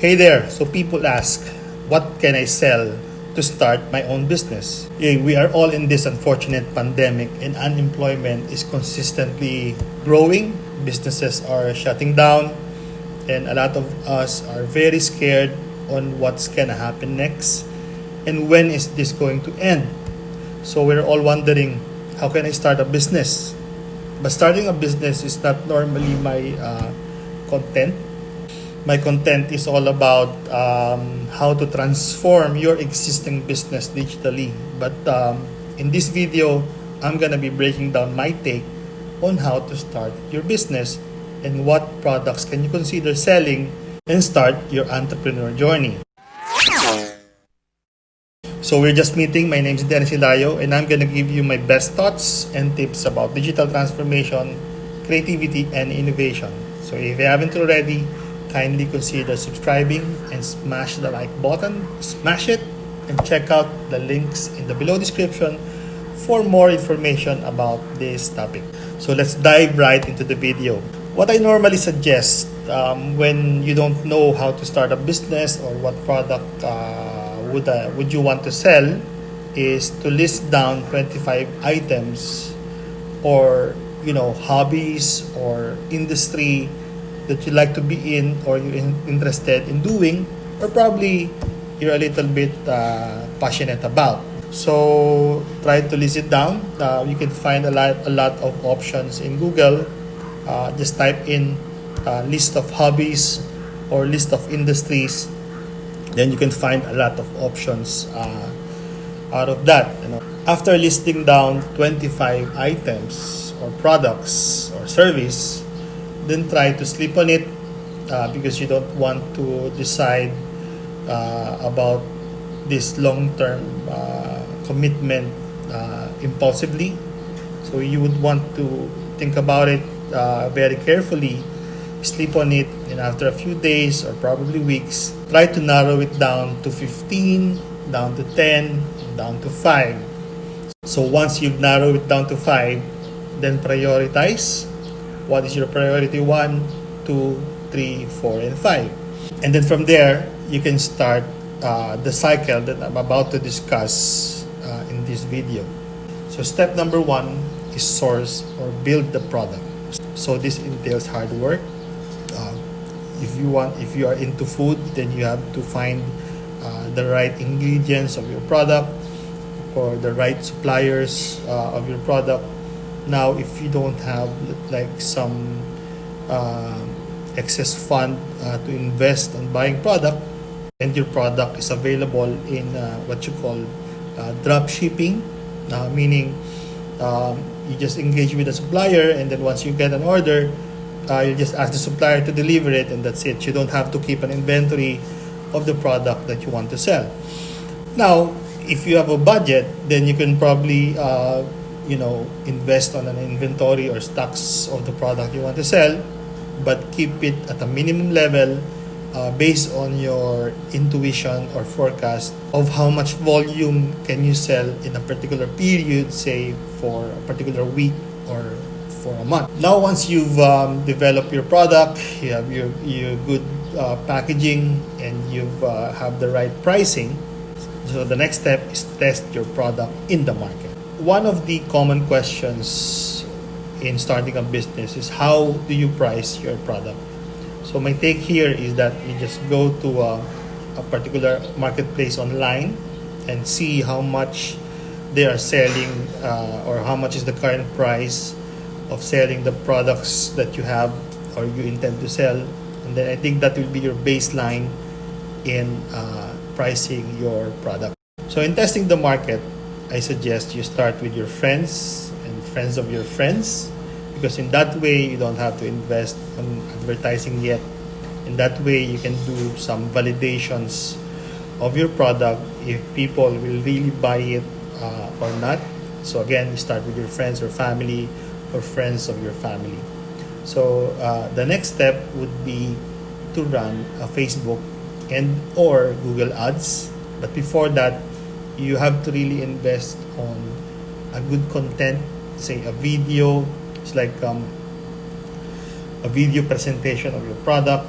Hey there, so people ask, what can I sell to start my own business? We are all in this unfortunate pandemic and unemployment is consistently growing. Businesses are shutting down and a lot of us are very scared on what's gonna happen next and when is this going to end. So we're all wondering, how can I start a business? But starting a business is not normally my content. My content is all about how to transform your existing business digitally. But in this video, I'm gonna be breaking down my take on how to start your business and what products can you consider selling and start your entrepreneur journey. So we're just meeting. My name is Dennis Hilario and I'm gonna give you my best thoughts and tips about digital transformation, creativity, and innovation. So if you haven't already, kindly consider subscribing and smash the like button, smash it, and check out the links in the below description for more information about this topic. So let's dive right into the video. What I normally suggest when you don't know how to start a business or what product would you want to sell is to list down 25 items or hobbies or industry that you like to be in or you're interested in doing or probably you're a little bit passionate about. So try to list it down. You can find a lot of options in Google. Just type in list of hobbies or list of industries. Then you can find a lot of options out of that. After listing down 25 items or products or service, then try to sleep on it because you don't want to decide about this long-term commitment impulsively. So you would want to think about it very carefully, sleep on it, and after a few days or probably weeks, try to narrow it down to 15, down to 10, down to 5. So once you've narrowed it down to 5, then prioritize. What is your priority? 1, 2, 3, 4, and 5. And then from there, you can start the cycle that I'm about to discuss in this video. So step number 1 is source or build the product. So this entails hard work. If you are into food, then you have to find the right ingredients of your product or the right suppliers of your product. Now, if you don't have like some excess fund to invest on buying product, and your product is available in what you call drop shipping, meaning you just engage with the supplier, and then once you get an order, you just ask the supplier to deliver it, and that's it. You don't have to keep an inventory of the product that you want to sell. Now, if you have a budget, then you can probably invest on an inventory or stocks of the product you want to sell, but keep it at a minimum level based on your intuition or forecast of how much volume can you sell in a particular period, say for a particular week or for a month. Now, once you've developed your product, you have your good packaging, and you have the right pricing, so the next step is test your product in the market. One of the common questions in starting a business is, how do you price your product? So my take here is that you just go to a particular marketplace online and see how much they are selling or how much is the current price of selling the products that you have or you intend to sell. And then I think that will be your baseline in pricing your product. So in testing the market, I suggest you start with your friends and friends of your friends, because in that way you don't have to invest on advertising yet. In that way you can do some validations of your product if people will really buy it or not. So again, you start with your friends or family or friends of your family. So the next step would be to run a Facebook and or Google ads. But before that, you have to really invest on a good content, say a video. It's like a video presentation of your product,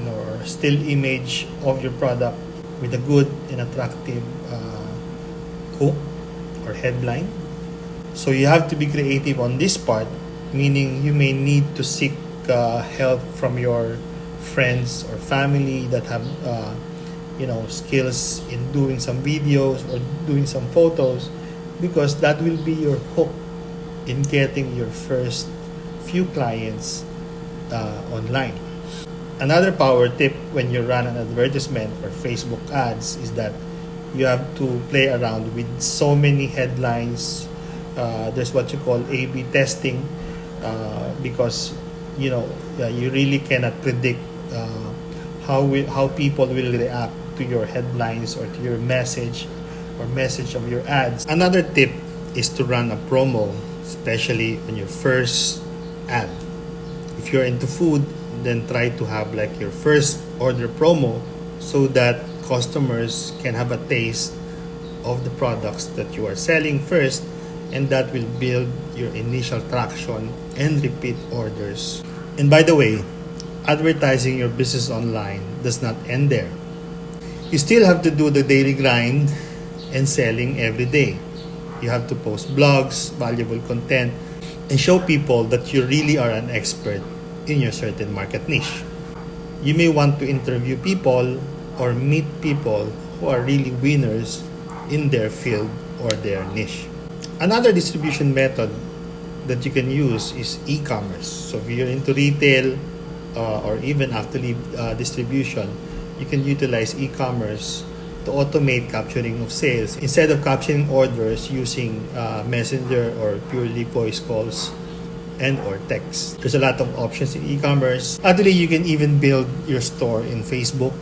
or still image of your product with a good and attractive hook or headline. So you have to be creative on this part, meaning you may need to seek help from your friends or family that have skills in doing some videos or doing some photos, because that will be your hook in getting your first few clients online. Another power tip when you run an advertisement or Facebook ads is that you have to play around with so many headlines. There's what you call A/B testing, because you really cannot predict how people will react to your headlines or to your message or message of your ads. Another tip is to run a promo, especially on your first ad. If you're into food, then try to have like your first order promo so that customers can have a taste of the products that you are selling first, and that will build your initial traction and repeat orders. And by the way, advertising your business online does not end there. You still have to do the daily grind and selling every day. You have to post blogs, valuable content, and show people that you really are an expert in your certain market niche. You may want to interview people or meet people who are really winners in their field or their niche. Another distribution method that you can use is e-commerce. So if you're into retail or even actually distribution, you can utilize e-commerce to automate capturing of sales instead of capturing orders using messenger or purely voice calls and or text. There's a lot of options in e-commerce. Actually, you can even build your store in Facebook.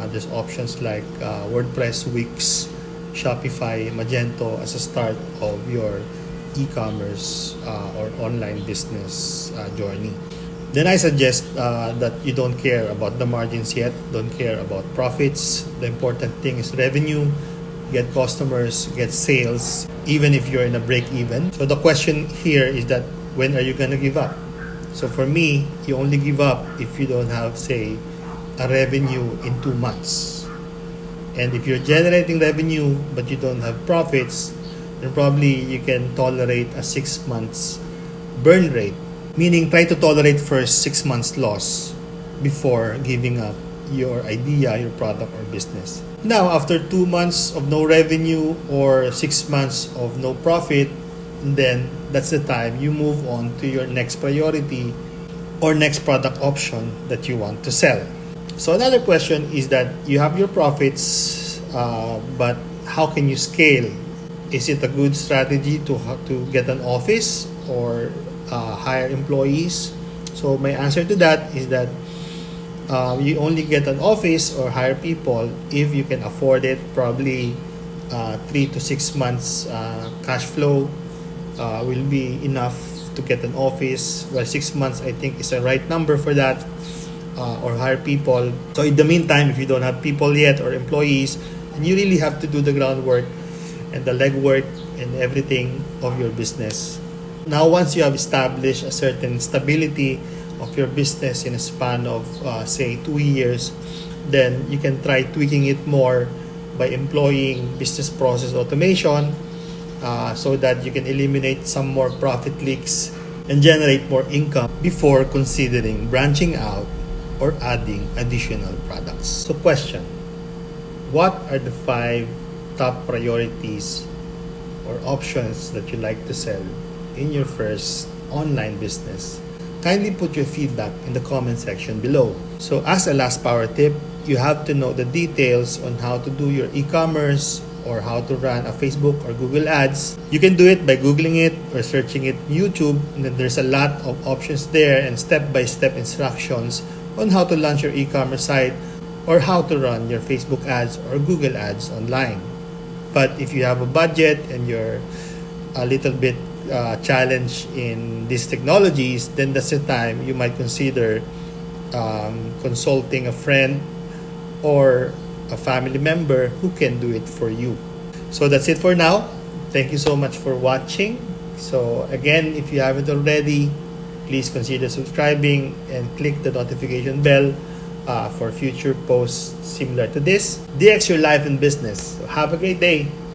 There's options like WordPress, Wix, Shopify, Magento as a start of your e-commerce or online business journey. Then I suggest that you don't care about the margins yet, don't care about profits. The important thing is revenue, get customers, get sales, even if you're in a break even. So the question here is that when are you going to give up? So for me, you only give up if you don't have, say, a revenue in 2 months. And if you're generating revenue but you don't have profits, then probably you can tolerate a 6 months burn rate. Meaning, try to tolerate first 6 months loss before giving up your idea, your product, or business. Now, after 2 months of no revenue or 6 months of no profit, then that's the time you move on to your next priority or next product option that you want to sell. So another question is that you have your profits, but how can you scale? Is it a good strategy to get an office or hire employees? So my answer to that is that you only get an office or hire people if you can afford it. Probably 3 to 6 months cash flow will be enough to get an office. Well, 6 months I think is the right number for that, or hire people. So in the meantime, if you don't have people yet or employees, then you really have to do the groundwork and the legwork and everything of your business. Now, once you have established a certain stability of your business in a span of, say, 2 years, then you can try tweaking it more by employing business process automation so that you can eliminate some more profit leaks and generate more income before considering branching out or adding additional products. So question, what are the 5 top priorities or options that you like to sell in your first online business? Kindly put your feedback in the comment section below. So as a last power tip, you have to know the details on how to do your e-commerce or how to run a Facebook or Google ads. You can do it by Googling it or searching it on YouTube, and then there's a lot of options there and step-by-step instructions on how to launch your e-commerce site or how to run your Facebook ads or Google ads online. But if you have a budget and you're a little bit challenged in these technologies, then that's the time you might consider consulting a friend or a family member who can do it for you. So that's it for now. Thank you so much for watching. So again, if you haven't already, please consider subscribing and click the notification bell for future posts similar to this. DX your life and business. So have a great day.